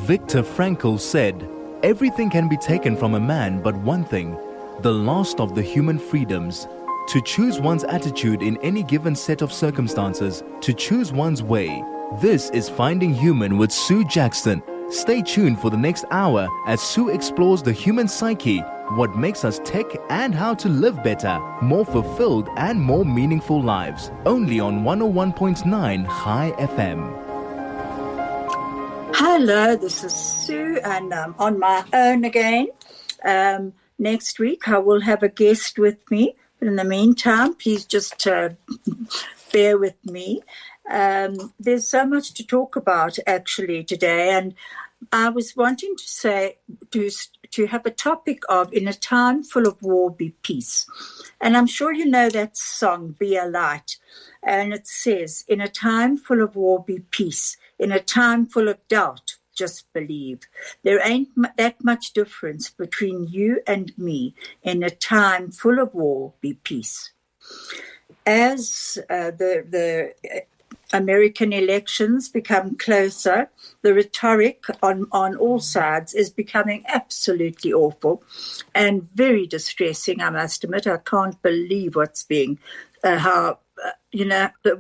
Viktor Frankl said, "Everything can be taken from a man but one thing, the last of the human freedoms. To choose one's attitude in any given set of circumstances, to choose one's way." This is Finding Human with Sue Jackson. Stay tuned for the next hour as Sue explores the human psyche, what makes us tick, and how to live better, more fulfilled and more meaningful lives. Only on 101.9 High FM. Hello, this is Sue, and I'm on my own again. Next week I will have a guest with me. But in the meantime, please just bear with me. There's so much to talk about actually today, and I was wanting to say to have a topic of "In a time full of war, be peace." And I'm sure you know that song, "Be a Light," and it says, "In a time full of war, be peace. In a time full of doubt, just believe." There ain't that much difference between you and me. In a time full of war, be peace. As the American elections become closer, the rhetoric on all sides is becoming absolutely awful and very distressing, I must admit. I can't believe what's being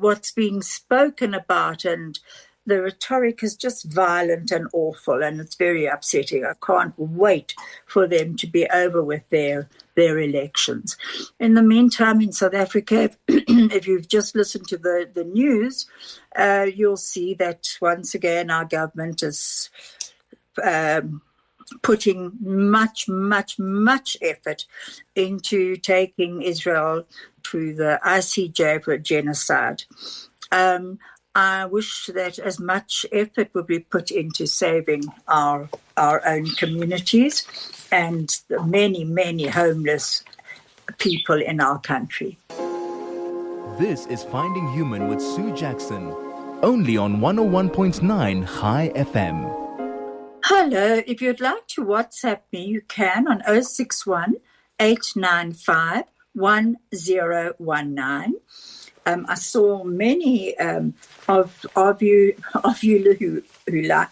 what's being spoken about, and the rhetoric is just violent and awful, and it's very upsetting. I can't wait for them to be over with their elections. In the meantime, in South Africa, if you've just listened to the news, you'll see that once again our government is putting much, much, much effort into taking Israel to the ICJ for genocide. I wish that as much effort would be put into saving our own communities and the many, many homeless people in our country. This is Finding Human with Sue Jackson, only on 101.9 High FM. Hello, if you'd like to WhatsApp me, you can on 061 895 1019. I saw many of you who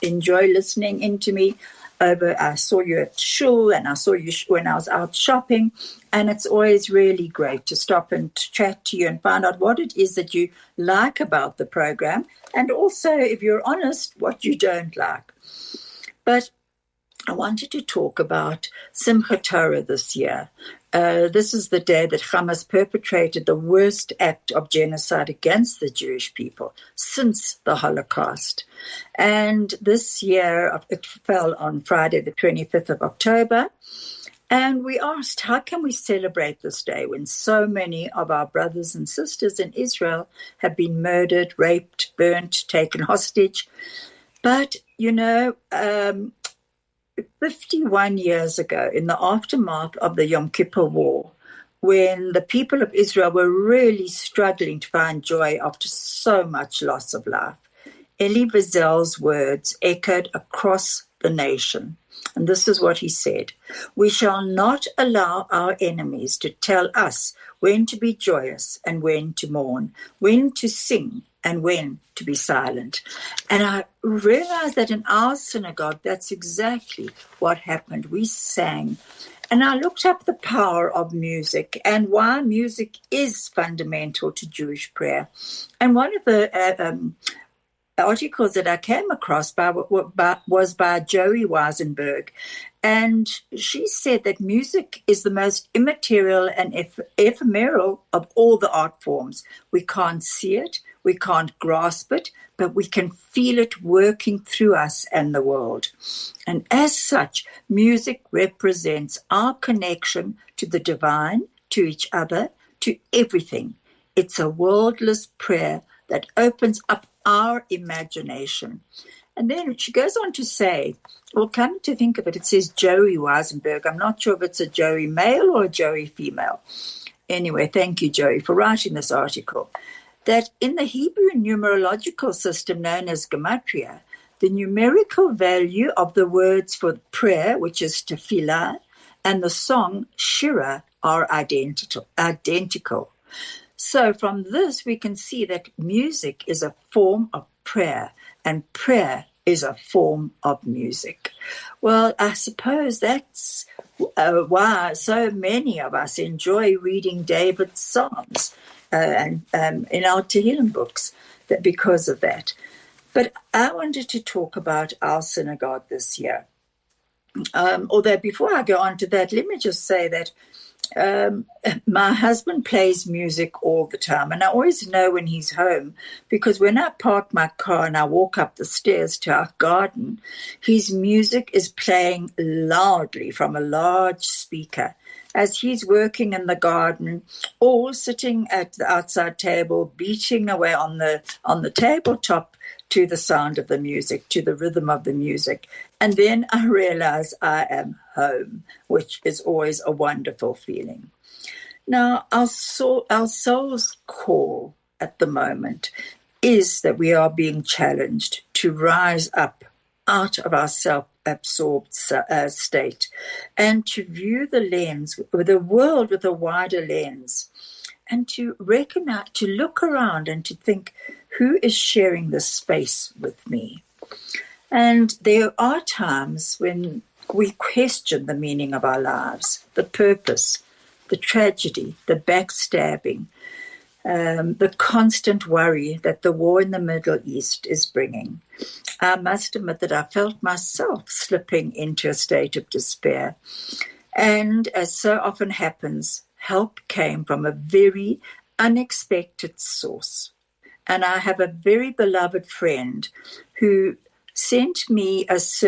enjoy listening into me. I saw you at shul, and I saw you when I was out shopping, and it's always really great to stop and to chat to you and find out what it is that you like about the program, and also, if you're honest, what you don't like. But I wanted to talk about Simchat Torah this year. This is the day that Hamas perpetrated the worst act of genocide against the Jewish people since the Holocaust. And this year, it fell on Friday, the 25th of October. And we asked, how can we celebrate this day when so many of our brothers and sisters in Israel have been murdered, raped, burnt, taken hostage? But, 51 years ago, in the aftermath of the Yom Kippur War, when the people of Israel were really struggling to find joy after so much loss of life, Elie Wiesel's words echoed across the nation. And this is what he said: "We shall not allow our enemies to tell us when to be joyous and when to mourn, when to sing and when to be silent." And I realized that in our synagogue, that's exactly what happened. We sang. And I looked up the power of music and why music is fundamental to Jewish prayer. And one of the articles that I came across was by Joey Weisenberg. And she said that music is the most immaterial and ephemeral of all the art forms. We can't see it, we can't grasp it, but we can feel it working through us and the world. And as such, music represents our connection to the divine, to each other, to everything. It's a wordless prayer that opens up our imagination. And then she goes on to say, well, come to think of it, it says Joey Weisenberg. I'm not sure if it's a Joey male or a Joey female. Anyway, thank you, Joey, for writing this article. That in the Hebrew numerological system known as Gematria, the numerical value of the words for prayer, which is tefillah, and the song shira are identical. So from this, we can see that music is a form of prayer, and prayer is a form of music. Well, I suppose that's why so many of us enjoy reading David's Psalms and in our Tehillim books, because of that. But I wanted to talk about our synagogue this year. Although before I go on to that, let me just say that my husband plays music all the time, and I always know when he's home, because when I park my car and I walk up the stairs to our garden, his music is playing loudly from a large speaker as he's working in the garden or sitting at the outside table, beating away on the tabletop to the sound of the music, to the rhythm of the music. And then I realize I am home, which is always a wonderful feeling. Now, our soul's call at the moment is that we are being challenged to rise up out of our self-absorbed state and to view the world with a wider lens, and to recognize, to look around and to think, who is sharing this space with me? And there are times when we question the meaning of our lives, the purpose, the tragedy, the backstabbing, the constant worry that the war in the Middle East is bringing. I must admit that I felt myself slipping into a state of despair. And as so often happens, help came from a very unexpected source. And I have a very beloved friend who sent me a service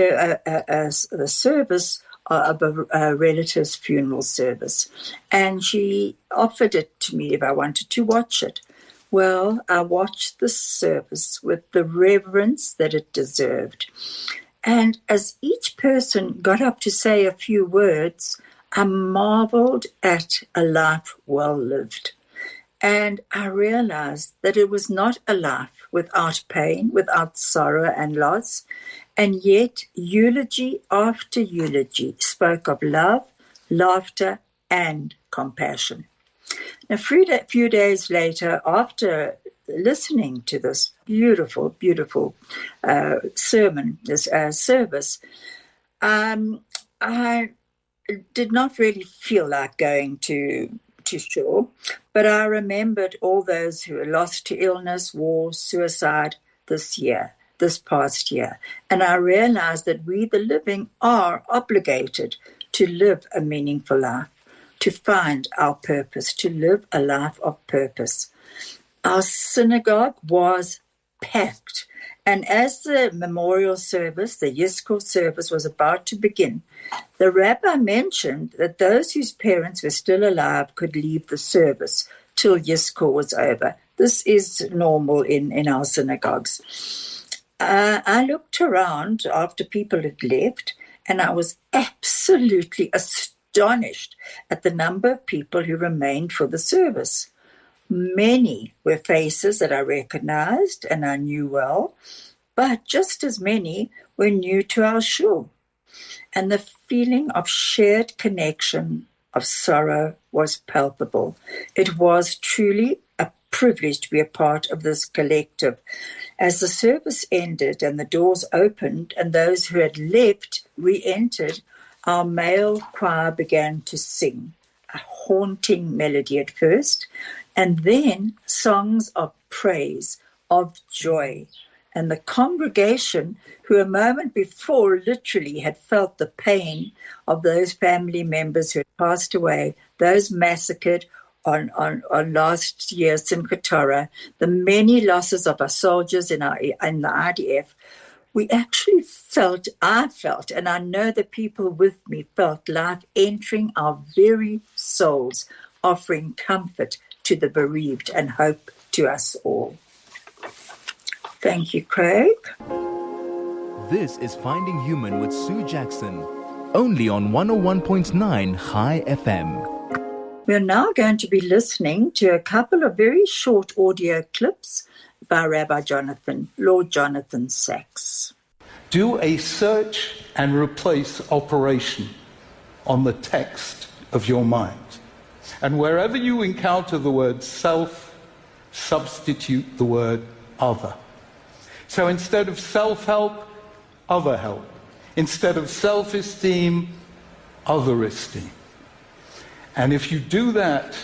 of a relative's funeral service. And she offered it to me if I wanted to watch it. Well, I watched the service with the reverence that it deserved. And as each person got up to say a few words, I marveled at a life well lived. And I realized that it was not a life without pain, without sorrow and loss. And yet, eulogy after eulogy spoke of love, laughter, and compassion. A few days later, after listening to this beautiful, beautiful sermon, this service, I did not really feel like going to shore, but I remembered all those who were lost to illness, war, suicide this past year. And I realized that we, the living, are obligated to live a meaningful life, to find our purpose, to live a life of purpose. Our synagogue was packed. And as the memorial service, the Yizkor service, was about to begin, the rabbi mentioned that those whose parents were still alive could leave the service till Yizkor was over. This is normal in our synagogues. I looked around after people had left, and I was absolutely astonished at the number of people who remained for the service. Many were faces that I recognized and I knew well, but just as many were new to our shul. And the feeling of shared connection, of sorrow, was palpable. It was truly a privilege to be a part of this collective. As the service ended and the doors opened and those who had left re-entered, our male choir began to sing, a haunting melody at first, and then songs of praise, of joy. And the congregation, who a moment before literally had felt the pain of those family members who had passed away, those massacred on last year's Simchat Torah, the many losses of our soldiers in the IDF, I felt, and I know the people with me felt life entering our very souls, offering comfort to the bereaved and hope to us all. Thank you, Craig. This is Finding Human with Sue Jackson, only on 101.9 High FM. We're now going to be listening to a couple of very short audio clips by Lord Jonathan Sacks. Do a search and replace operation on the text of your mind. And wherever you encounter the word self, substitute the word other. So instead of self-help, other help. Instead of self-esteem, other esteem. And if you do that,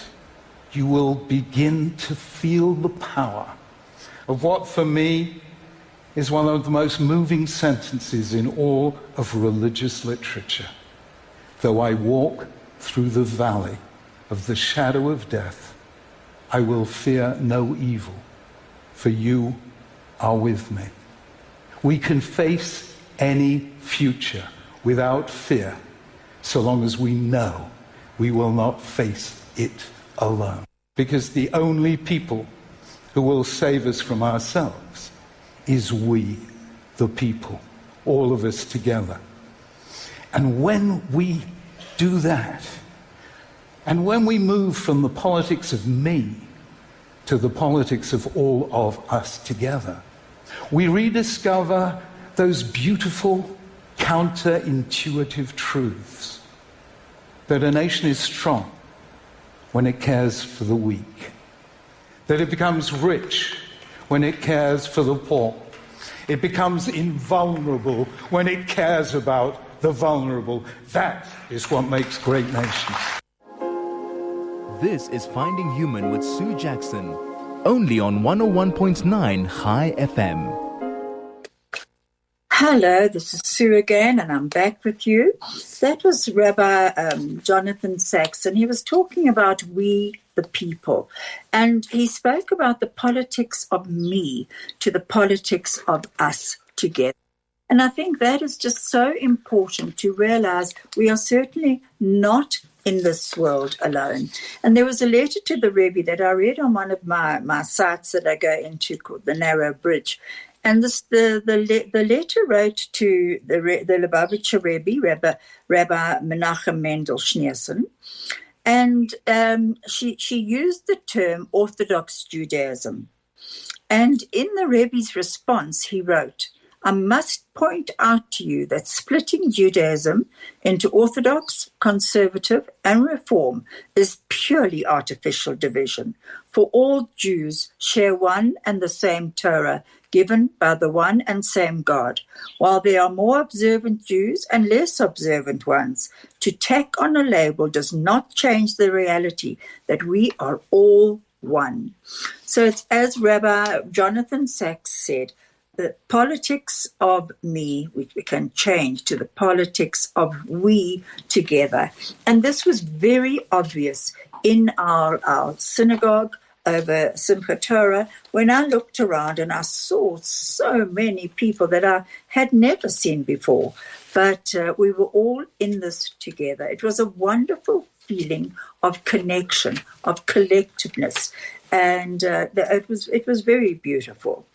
you will begin to feel the power of what, for me, is one of the most moving sentences in all of religious literature. Though I walk through the valley of the shadow of death, I will fear no evil, for you are with me. We can face any future without fear, so long as we know we will not face it alone. Because the only people who will save us from ourselves is we, the people, all of us together. And when we do that, and when we move from the politics of me to the politics of all of us together, we rediscover those beautiful, counterintuitive truths that a nation is strong when it cares for the weak, that it becomes rich when it cares for the poor, it becomes invulnerable when it cares about the vulnerable. That is what makes great nations. This is Finding Human with Sue Jackson, only on 101.9 High FM. Hello, this is Sue again, and I'm back with you. That was Rabbi Jonathan Sacks, and he was talking about we, the people. And he spoke about the politics of me to the politics of us together. And I think that is just so important to realize we are certainly not in this world alone. And there was a letter to the Rebbe that I read on one of my sites that I go into called The Narrow Bridge. And the letter wrote to the Lubavitcher Rebbe, Rabbi Menachem Mendel Schneerson, and she used the term Orthodox Judaism. And in the Rebbe's response, he wrote, I must point out to you that splitting Judaism into Orthodox, Conservative, and Reform is purely artificial division, for all Jews share one and the same Torah, given by the one and same God, while there are more observant Jews and less observant ones. To tack on a label does not change the reality that we are all one. So it's as Rabbi Jonathan Sacks said, the politics of me, which we can change to the politics of we together. And this was very obvious in our synagogue over Simchat Torah, when I looked around and I saw so many people that I had never seen before. But we were all in this together. It was a wonderful feeling of connection, of collectiveness. And it was very beautiful.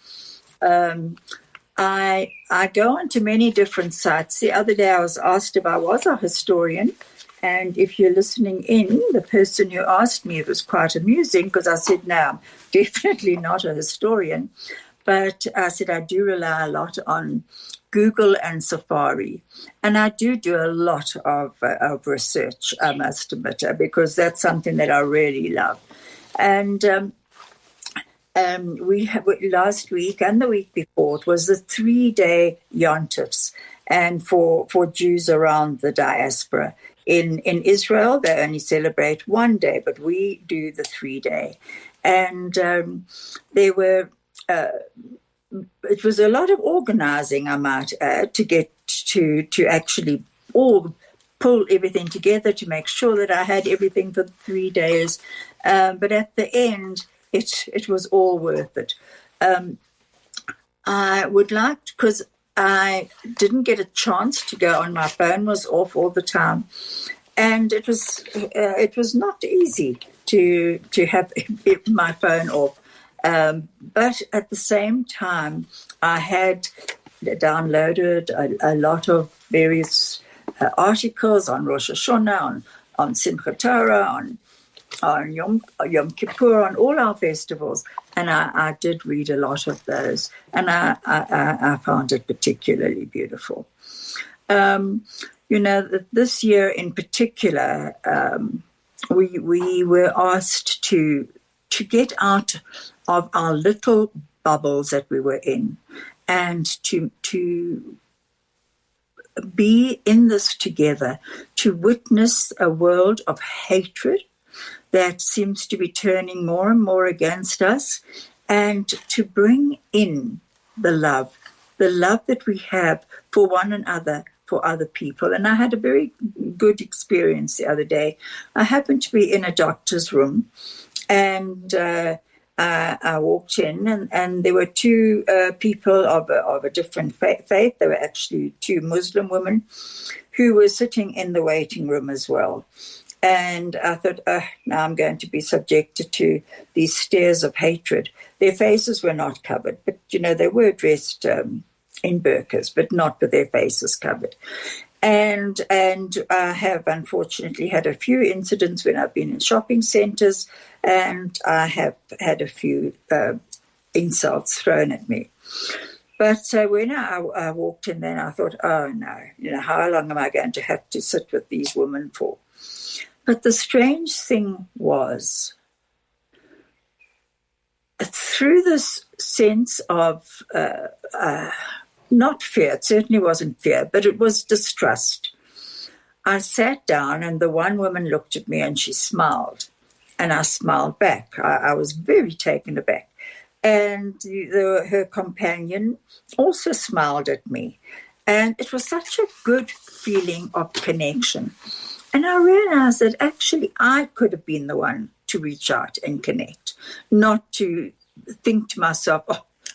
I go onto many different sites. The other day I was asked if I was a historian. And if you're listening in, the person who asked me, it was quite amusing because I said, no, I'm definitely not a historian. But I said, I do rely a lot on Google and Safari. And I do a lot of research, I must admit, because that's something that I really love. And we have, last week and the week before, it was the 3-day Yontifs, and for Jews around the diaspora. In Israel, they only celebrate 1 day, but we do the 3-day. And there were, it was a lot of organizing, I might add, to get to actually all pull everything together to make sure that I had everything for the 3 days. But at the end, it was all worth it. I would like, because I didn't get a chance to go on. My phone was off all the time, and it was not easy to have my phone off. But at the same time, I had downloaded a lot of various articles on Rosh Hashanah, on Simchat Torah, on Yom Kippur, on all our festivals, and I did read a lot of those, and I found it particularly beautiful. This year in particular, we were asked to get out of our little bubbles that we were in, and to be in this together, to witness a world of hatred that seems to be turning more and more against us, and to bring in the love that we have for one another, for other people. And I had a very good experience the other day. I happened to be in a doctor's room, and I walked in, and there were two people of a different faith. They were actually two Muslim women who were sitting in the waiting room as well. And I thought, now I'm going to be subjected to these stares of hatred. Their faces were not covered, but, they were dressed in burqas, but not with their faces covered. And I have unfortunately had a few incidents when I've been in shopping centres, and I have had a few insults thrown at me. But when I walked in there, I thought, oh no, how long am I going to have to sit with these women for? But the strange thing was, through this sense of not fear, it certainly wasn't fear, but it was distrust. I sat down, and the one woman looked at me and she smiled, and I smiled back. I was very taken aback. And her companion also smiled at me. And it was such a good feeling of connection. And I realized that actually I could have been the one to reach out and connect, not to think to myself,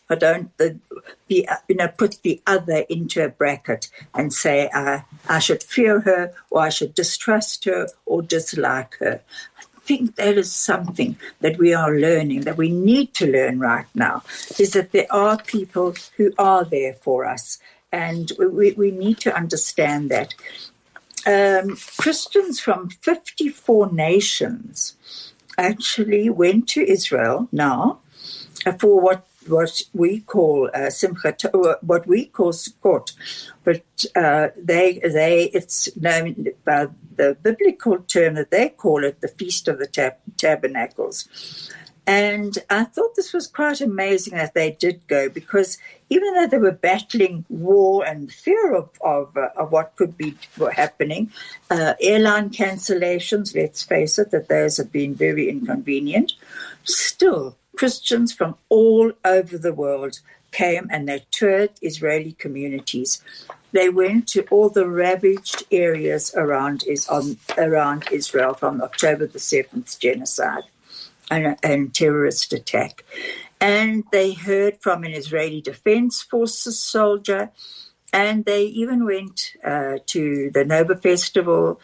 I don't put the other into a bracket and say I should fear her, or I should distrust her or dislike her. I think that is something that we are learning, that we need to learn right now, is that there are people who are there for us, and we need to understand that. Christians from 54 nations actually went to Israel now for what we call what we call Sukkot, but it's known by the biblical term that they call it the Feast of the Tabernacles. And I thought this was quite amazing that they did go, because even though they were battling war and fear of what could be happening, airline cancellations, let's face it, that those have been very inconvenient, still Christians from all over the world came and they toured Israeli communities. They went to all the ravaged areas around Israel from October the 7th genocide and terrorist attack. And they heard from an Israeli Defense Forces soldier, and they even went to the Nova Festival,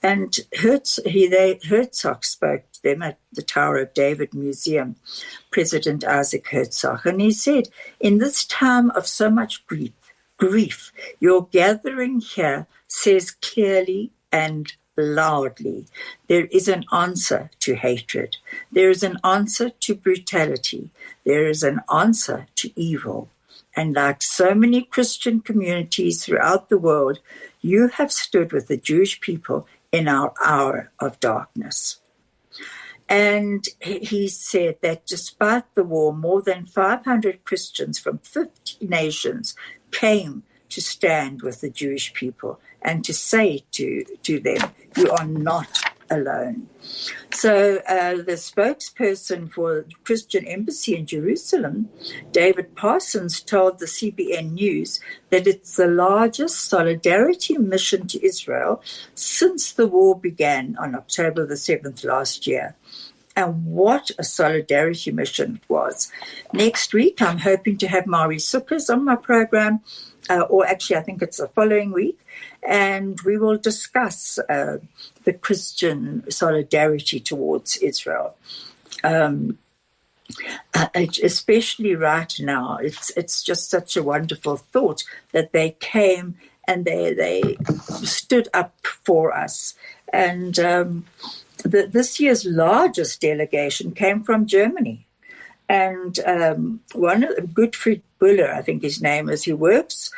and Herzog spoke to them at the Tower of David Museum, President Isaac Herzog, and he said, in this time of so much grief, your gathering here says clearly and loudly, there is an answer to hatred. There is an answer to brutality. There is an answer to evil. And like so many Christian communities throughout the world, you have stood with the Jewish people in our hour of darkness. And he said that despite the war, more than 500 Christians from 50 nations came to stand with the Jewish people and to say to them, you are not alone. So the spokesperson for the Christian Embassy in Jerusalem, David Parsons, told the CBN News that it's the largest solidarity mission to Israel since the war began on October the 7th last year. And what a solidarity mission it was. Next week, I'm hoping to have Mari Sukkers on my program, or actually I think it's the following week, and we will discuss the Christian solidarity towards Israel. Especially right now, it's just such a wonderful thought that they came and they stood up for us. And this year's largest delegation came from Germany. And one of Gottfried Buller, I think his name is, who works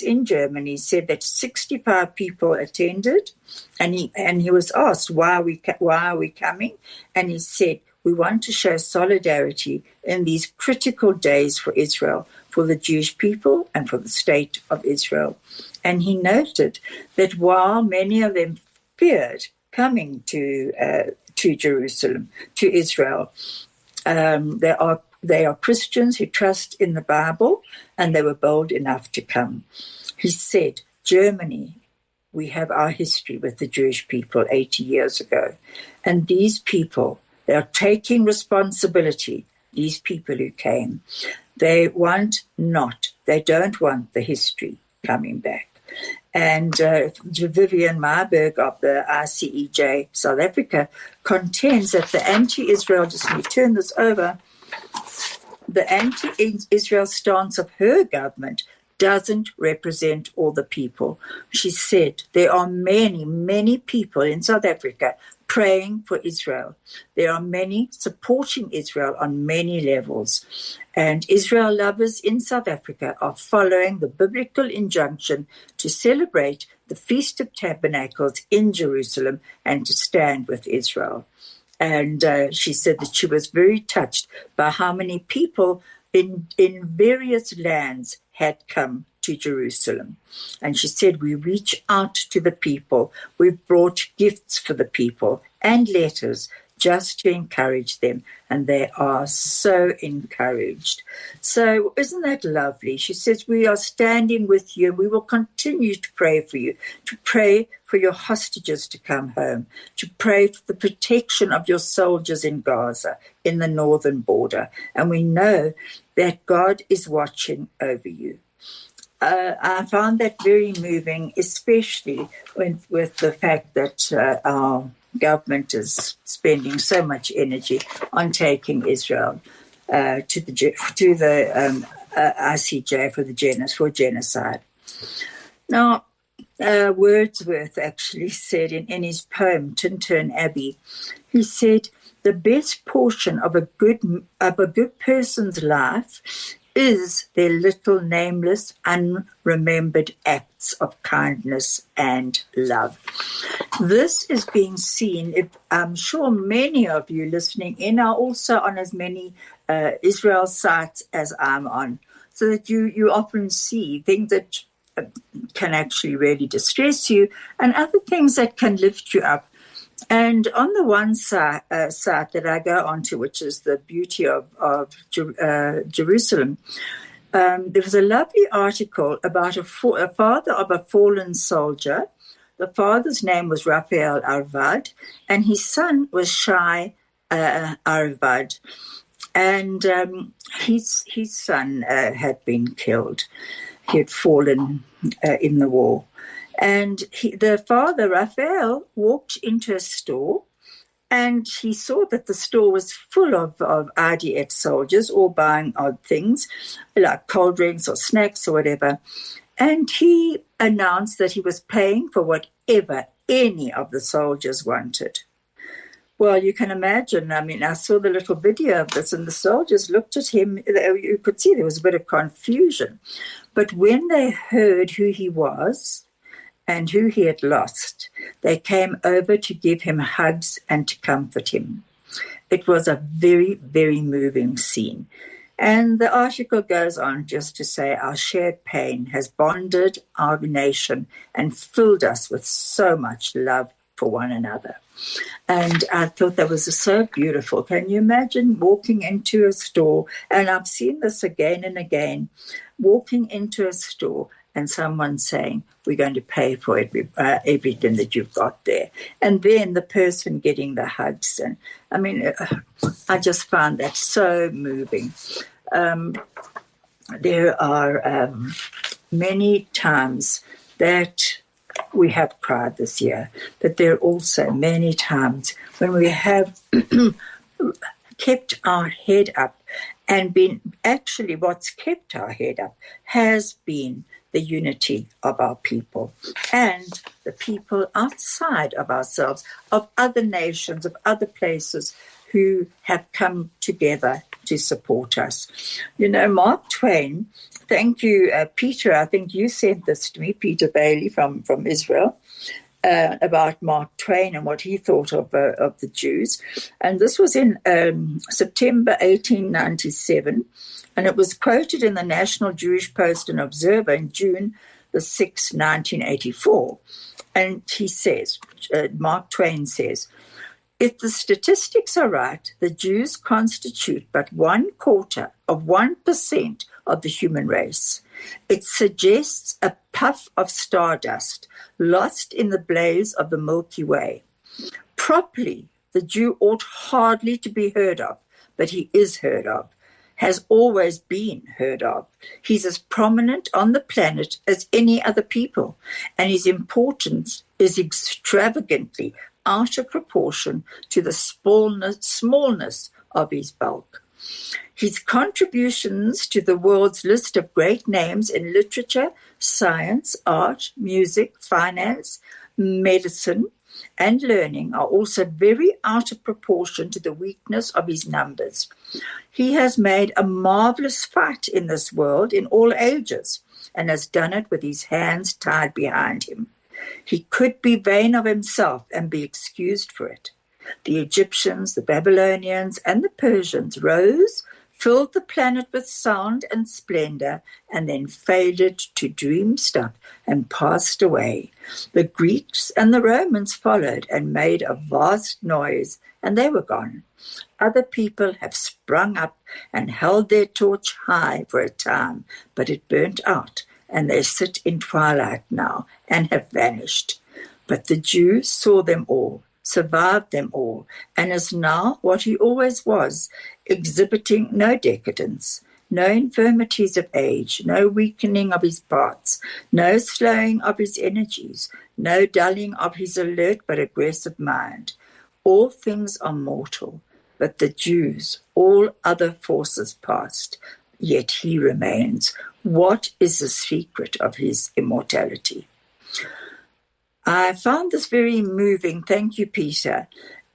in Germany, said that 65 people attended, and he was asked, why are we coming? And he said, We want to show solidarity in these critical days for Israel, for the Jewish people and for the state of Israel. And he noted that while many of them feared coming to Jerusalem, to Israel, they are Christians who trust in the Bible, and they were bold enough to come. He said, Germany, we have our history with the Jewish people 80 years ago. And these people, they are taking responsibility, these people who came. They don't want the history coming back. And Vivian Marburg of the ICEJ South Africa contends that the anti-Israel, just let me turn this over, the anti-Israel stance of her government doesn't represent all the people. She said there are many, many people in South Africa praying for Israel. There are many supporting Israel on many levels. And Israel lovers in South Africa are following the biblical injunction to celebrate the Feast of Tabernacles in Jerusalem and to stand with Israel. And she said that she was very touched by how many people in various lands had come to Jerusalem. And she said, we reach out to the people. We've brought gifts for the people and letters just to encourage them. And they are so encouraged. So isn't that lovely? She says, we are standing with you. We will continue to pray for you, to pray for your hostages to come home, to pray for the protection of your soldiers in Gaza, in the northern border. And we know that God is watching over you. I found that very moving, especially with the fact that our government is spending so much energy on taking Israel to the ICJ for genocide. Now, Wordsworth actually said in his poem Tintern Abbey, he said, the best portion of a good person's life is their little nameless, unremembered acts of kindness and love. This is being seen, I'm sure many of you listening in are also on as many Israel sites as I'm on, so that you often see things that can actually really distress you and other things that can lift you up. And on the one site that I go onto, which is the beauty of Jerusalem, there was a lovely article about a father of a fallen soldier. The father's name was Raphael Arvad, and his son was Shai Arvad. And his son had been killed. He had fallen in the war. And the father, Raphael, walked into a store and he saw that the store was full of IDF soldiers all buying odd things like cold drinks or snacks or whatever. And he announced that he was paying for whatever any of the soldiers wanted. Well, you can imagine, I mean, I saw the little video of this and the soldiers looked at him. You could see there was a bit of confusion. But when they heard who he was and who he had lost, they came over to give him hugs and to comfort him. It was a very, very moving scene. And the article goes on just to say our shared pain has bonded our nation and filled us with so much love for one another. And I thought that was so beautiful. Can you imagine walking into a store, and I've seen this again and again, walking into a store and someone saying, we're going to pay for everything that you've got there. And then the person getting the hugs. And I mean, I just found that so moving. There are many times that we have cried this year, but there are also many times when we have kept our head up and what's kept our head up has been the unity of our people and the people outside of ourselves, of other nations, of other places who have come together to support us. You know, Mark Twain, thank you, Peter, I think you sent this to me, Peter Bailey from Israel. about Mark Twain and what he thought of the Jews. And this was in September 1897, and it was quoted in the National Jewish Post and Observer in June the 6th, 1984. And he says, Mark Twain says, if the statistics are right, the Jews constitute but 1/4 of 1% of the human race. It suggests a puff of stardust lost in the blaze of the Milky Way. Properly, the Jew ought hardly to be heard of, but he is heard of, has always been heard of. He's as prominent on the planet as any other people, and his importance is extravagantly out of proportion to the smallness of his bulk. His contributions to the world's list of great names in literature, science, art, music, finance, medicine, and learning are also very out of proportion to the weakness of his numbers. He has made a marvelous fight in this world in all ages, and has done it with his hands tied behind him. He could be vain of himself and be excused for it. The Egyptians, the Babylonians, and the Persians rose, filled the planet with sound and splendor, and then faded to dream stuff and passed away. The Greeks and the Romans followed and made a vast noise, and they were gone. Other people have sprung up and held their torch high for a time, but it burnt out, and they sit in twilight now and have vanished. But the Jew saw them all, survived them all, and is now what he always was, exhibiting no decadence, no infirmities of age, no weakening of his parts, no slowing of his energies, no dulling of his alert but aggressive mind. All things are mortal, but the Jews, all other forces past, yet he remains. What is the secret of his immortality? I found this very moving. Thank you, Peter.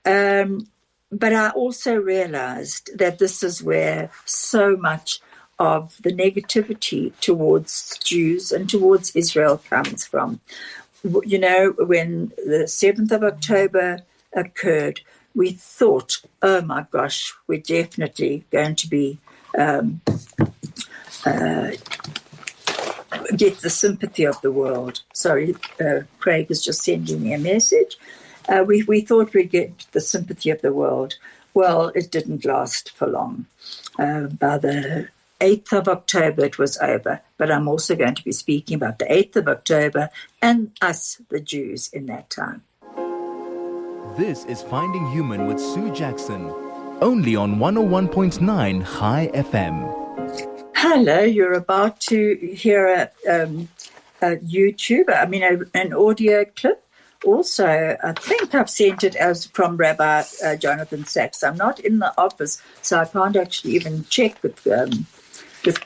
But I also realized that this is where so much of the negativity towards Jews and towards Israel comes from. You know, when the 7th of October occurred, we thought, oh my gosh, we're definitely going to be get the sympathy of the world. Sorry, Craig is just sending me a message. We thought we'd get the sympathy of the world. Well, it didn't last for long. By the 8th of October, it was over. But I'm also going to be speaking about the 8th of October and us, the Jews, in that time. This is Finding Human with Sue Jackson, only on 101.9 High FM. Hello, you're about to hear a an audio clip. Also, I think I've sent it as from Rabbi Jonathan Sachs. I'm not in the office, so I can't actually even check with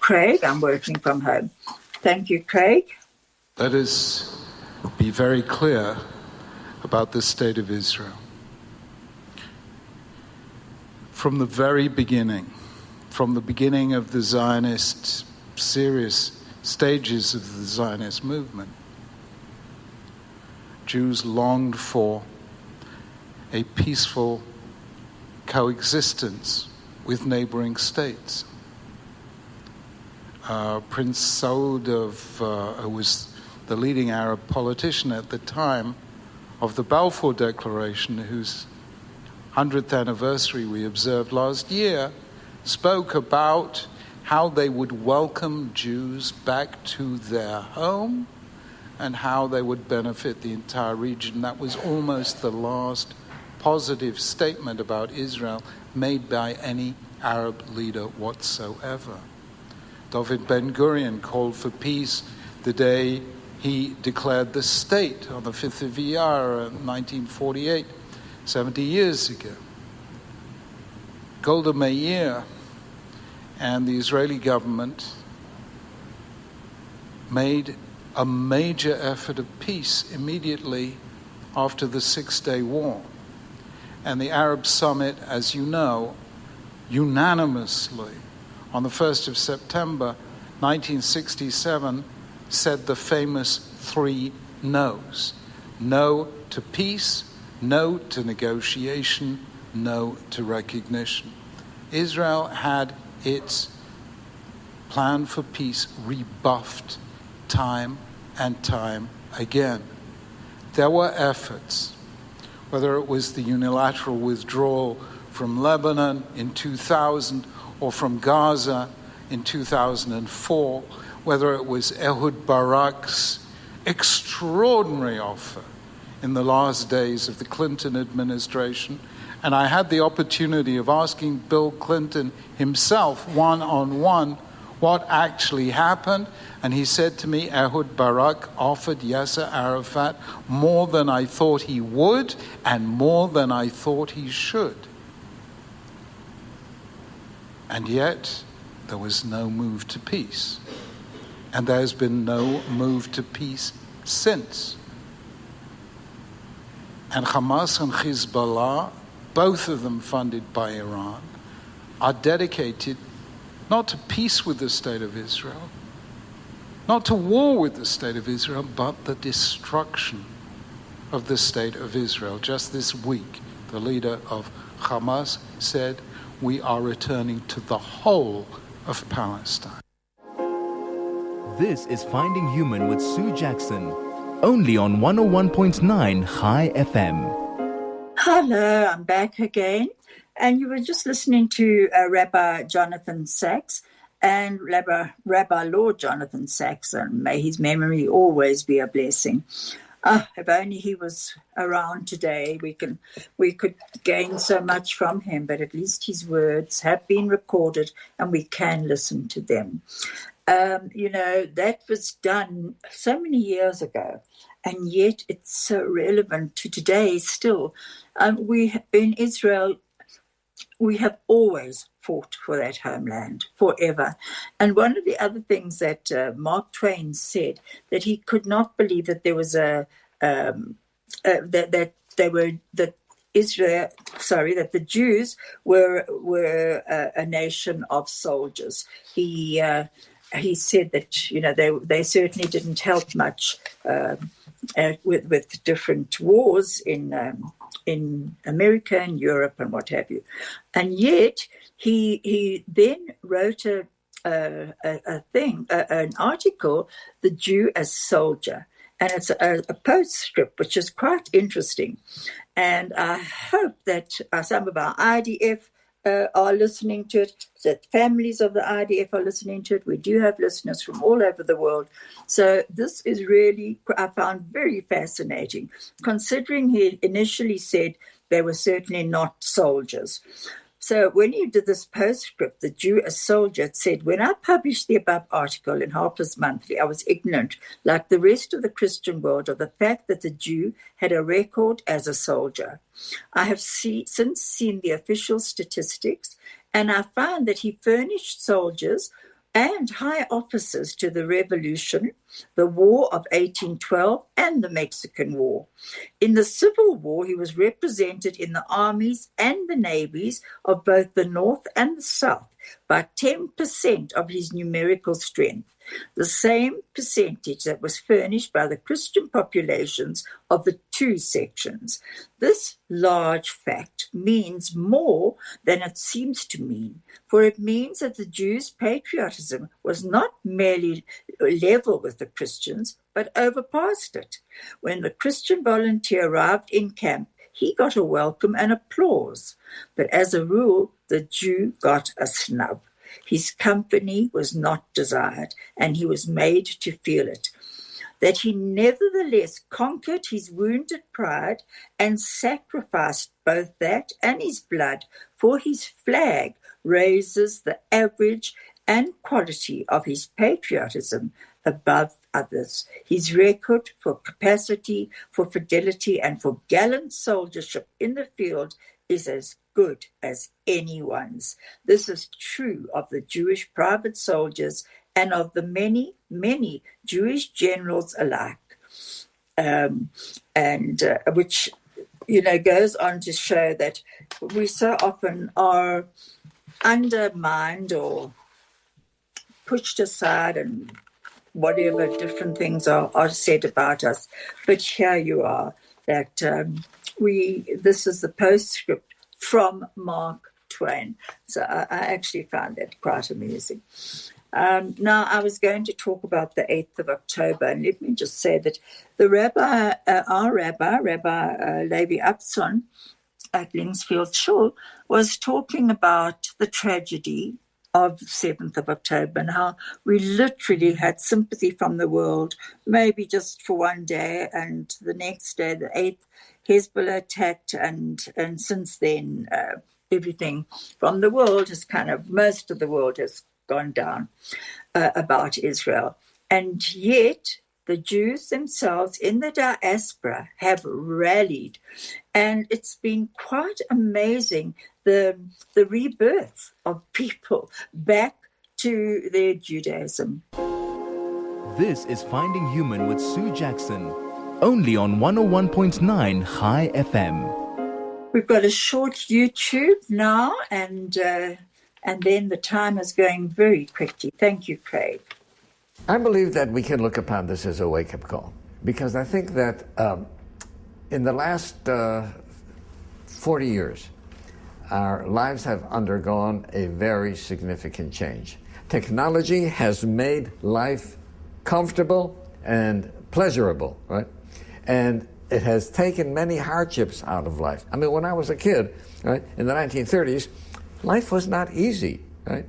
Craig. I'm working from home. Thank you, Craig. Let us be very clear about the state of Israel. From the very beginning, from the beginning of the Zionist, serious stages of the Zionist movement, Jews longed for a peaceful coexistence with neighboring states. Prince Saud, who was the leading Arab politician at the time of the Balfour Declaration, whose 100th anniversary we observed last year, spoke about how they would welcome Jews back to their home and how they would benefit the entire region. That was almost the last positive statement about Israel made by any Arab leader whatsoever. David Ben-Gurion called for peace the day he declared the state on the 5th of Iyar in 1948, 70 years ago. Golda Meir and the Israeli government made a major effort of peace immediately after the Six-Day War. And the Arab Summit, as you know, unanimously on the 1st of September 1967 said the famous 3 no's. No to peace, no to negotiation, no to recognition. Israel had its plan for peace rebuffed time and time again. There were efforts, whether it was the unilateral withdrawal from Lebanon in 2000 or from Gaza in 2004, whether it was Ehud Barak's extraordinary offer in the last days of the Clinton administration. And I had the opportunity of asking Bill Clinton himself one-on-one what actually happened. And he said to me, Ehud Barak offered Yasser Arafat more than I thought he would and more than I thought he should. And yet, there was no move to peace. And there's been no move to peace since. And Hamas and Hezbollah, both of them funded by Iran, are dedicated not to peace with the State of Israel, not to war with the State of Israel, but the destruction of the State of Israel. Just this week, the leader of Hamas said, we are returning to the whole of Palestine. This is Finding Human with Sue Jackson, only on 101.9 High FM. Hello, I'm back again. And you were just listening to Rabbi Jonathan Sachs and Rabbi Lord Jonathan Sachs, and may his memory always be a blessing. If only he was around today, we could gain so much from him, but at least his words have been recorded and we can listen to them. That was done so many years ago, and yet it's so relevant to today still. In Israel, we have always fought for that homeland forever. And one of the other things that Mark Twain said, that he could not believe that there was that the Jews were a nation of soldiers. He said that they certainly didn't help much with different wars in America and Europe and what have you, and yet he then wrote an article, "The Jew as Soldier," and it's a postscript which is quite interesting, and I hope that some of our IDF are listening to it, that families of the IDF are listening to it. We do have listeners from all over the world. So this is really, I found very fascinating, considering he initially said they were certainly not soldiers. So when he did this postscript, "The Jew as Soldier," it said, "When I published the above article in Harper's Monthly, I was ignorant, like the rest of the Christian world, of the fact that the Jew had a record as a soldier. I have since seen the official statistics, and I found that he furnished soldiers and high officers to the Revolution, the War of 1812, and the Mexican War. In the Civil War, he was represented in the armies and the navies of both the North and the South by 10% of his numerical strength, the same percentage that was furnished by the Christian populations of the two sections. This large fact means more than it seems to mean, for it means that the Jews' patriotism was not merely level with the Christians, but overpassed it. When the Christian volunteer arrived in camp, he got a welcome and applause, but as a rule, the Jew got a snub. His company was not desired, and he was made to feel it. That he nevertheless conquered his wounded pride and sacrificed both that and his blood for his flag raises the average and quality of his patriotism above others. His record for capacity, for fidelity, and for gallant soldiership in the field is as good as anyone's. This is true of the Jewish private soldiers and of the many, many Jewish generals alike, which, goes on to show that we so often are undermined or pushed aside and whatever different things are said about us. But here you are, that this is the postscript from Mark Twain. So I actually found that quite amusing. Now, I was going to talk about the 8th of October, and let me just say that the rabbi, our rabbi, Levi Upson at Lingsfield Shul, was talking about the tragedy of the 7th of October and how we literally had sympathy from the world, maybe just for one day, and the next day, the 8th, Hezbollah attacked, and since then, everything from the world has most of the world has gone down about Israel. And yet the Jews themselves in the diaspora have rallied. And it's been quite amazing, the rebirth of people back to their Judaism. This is Finding Human with Sue Jackson, only on 101.9 High FM. We've got a short YouTube now, and then the time is going very quickly. Thank you, Craig. I believe that we can look upon this as a wake-up call, because I think that in the last 40 years, our lives have undergone a very significant change. Technology has made life comfortable and pleasurable, right? And it has taken many hardships out of life. I mean, when I was a kid, right, in the 1930s, life was not easy, right?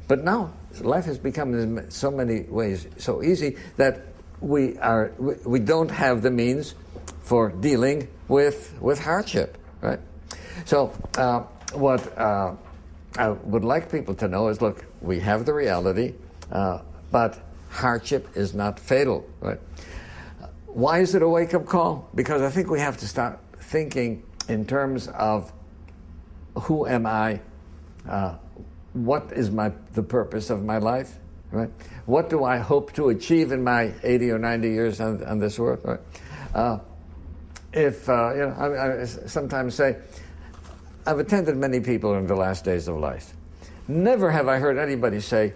But now life has become in so many ways so easy that we don't have the means for dealing with hardship, right? So what I would like people to know is, look, we have the reality, but hardship is not fatal, right? Why is it a wake-up call? Because I think we have to start thinking in terms of who am I, what is the purpose of my life, right? What do I hope to achieve in my 80 or 90 years on this earth, right? I sometimes say, I've attended many people in the last days of life. Never have I heard anybody say,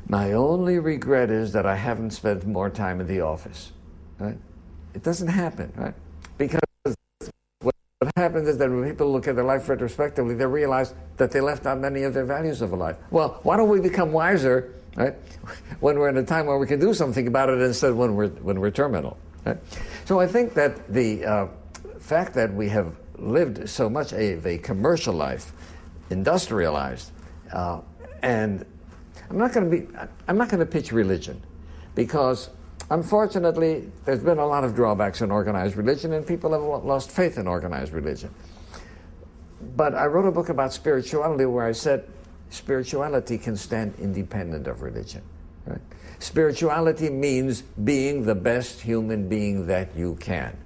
my only regret is that I haven't spent more time in the office, right? It doesn't happen, right? Because what happens is that when people look at their life retrospectively, they realize that they left out many of their values of a life. Well, why don't we become wiser, right, when we're in a time where we can do something about it instead of when we're terminal, right? So I think that the fact that we have lived so much of a commercial life, industrialized, and I'm not going to pitch religion, because unfortunately there's been a lot of drawbacks in organized religion, and people have lost faith in organized religion. But I wrote a book about spirituality where I said spirituality can stand independent of religion, right? Spirituality means being the best human being that you can,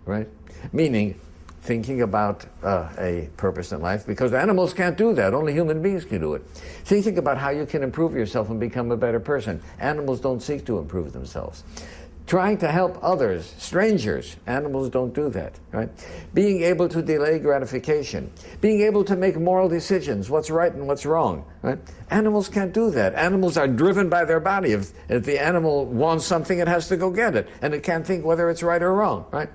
right? Meaning thinking about a purpose in life, because animals can't do that. Only human beings can do it. Thinking about how you can improve yourself and become a better person. Animals don't seek to improve themselves. Trying to help others, strangers, animals don't do that, right? Being able to delay gratification. Being able to make moral decisions, what's right and what's wrong, right? Animals can't do that. Animals are driven by their body. If the animal wants something, it has to go get it, and it can't think whether it's right or wrong, right?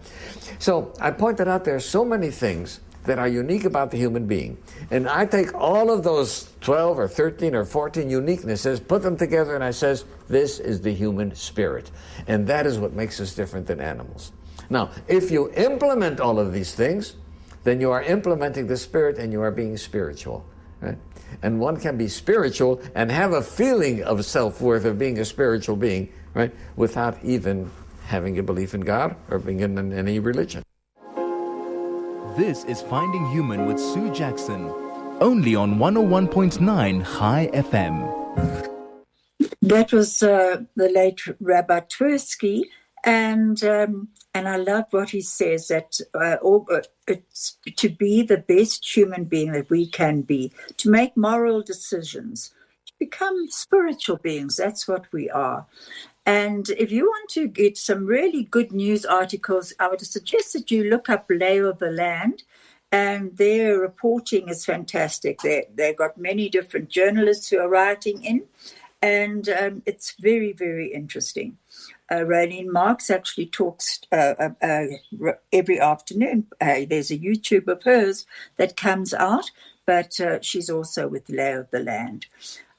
So I pointed out there are so many things that are unique about the human being. And I take all of those 12 or 13 or 14 uniquenesses, put them together, and I says, this is the human spirit. And that is what makes us different than animals. Now, if you implement all of these things, then you are implementing the spirit and you are being spiritual, right? And one can be spiritual and have a feeling of self-worth of being a spiritual being, right, without even having a belief in God or being in any religion. This is Finding Human with Sue Jackson, only on 101.9 High FM. That was the late Rabbi Twersky, and I love what he says, that it's to be the best human being that we can be, to make moral decisions, to become spiritual beings. That's what we are. And if you want to get some really good news articles, I would suggest that you look up Lay of the Land, and their reporting is fantastic. They've got many different journalists who are writing in, And it's very, very interesting. Raylene Marks actually talks every afternoon. There's a YouTube of hers that comes out, but she's also with Lay of the Land.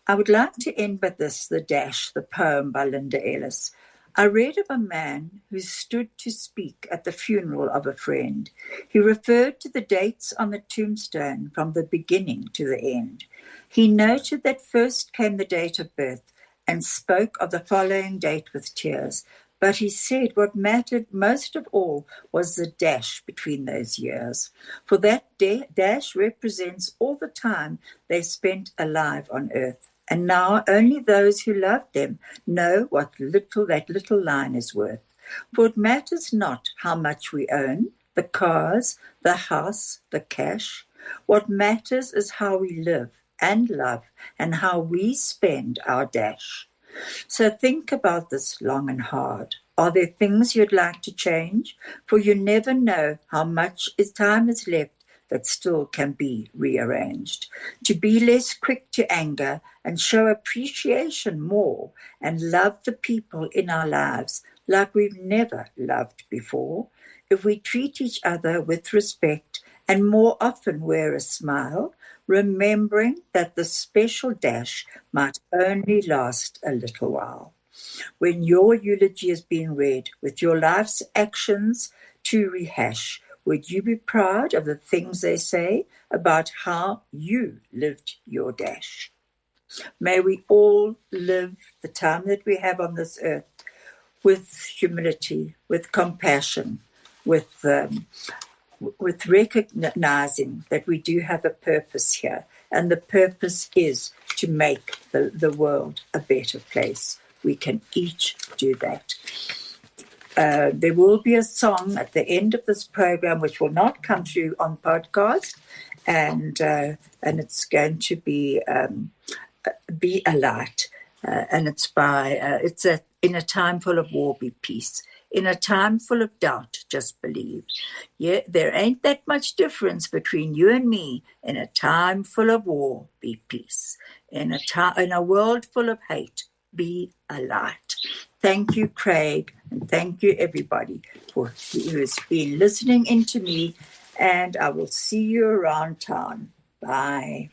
I would like to end with this, The Dash, the poem by Linda Ellis. I read of a man who stood to speak at the funeral of a friend. He referred to the dates on the tombstone from the beginning to the end. He noted that first came the date of birth and spoke of the following date with tears. But he said what mattered most of all was the dash between those years. For that dash represents all the time they spent alive on earth. And now only those who loved them know what that little line is worth. For it matters not how much we own, the cars, the house, the cash. What matters is how we live and love and how we spend our dash. So think about this long and hard. Are there things you'd like to change? For you never know how much time is left that still can be rearranged. To be less quick to anger and show appreciation more and love the people in our lives like we've never loved before. If we treat each other with respect and more often wear a smile, remembering that the special dash might only last a little while. When your eulogy is being read with your life's actions to rehash, would you be proud of the things they say about how you lived your dash? May we all live the time that we have on this earth with humility, with compassion, with recognizing that we do have a purpose here. And the purpose is to make the world a better place. We can each do that. There will be a song at the end of this program which will not come through on podcast, and it's going to be a Light, and it's by In a Time Full of War Be Peace. In a time full of doubt, just believe. Yeah, there ain't that much difference between you and me. In a time full of war, be peace. In a world full of hate, be a light. Thank you, Craig, and thank you, everybody, who has been listening in to me, and I will see you around town. Bye.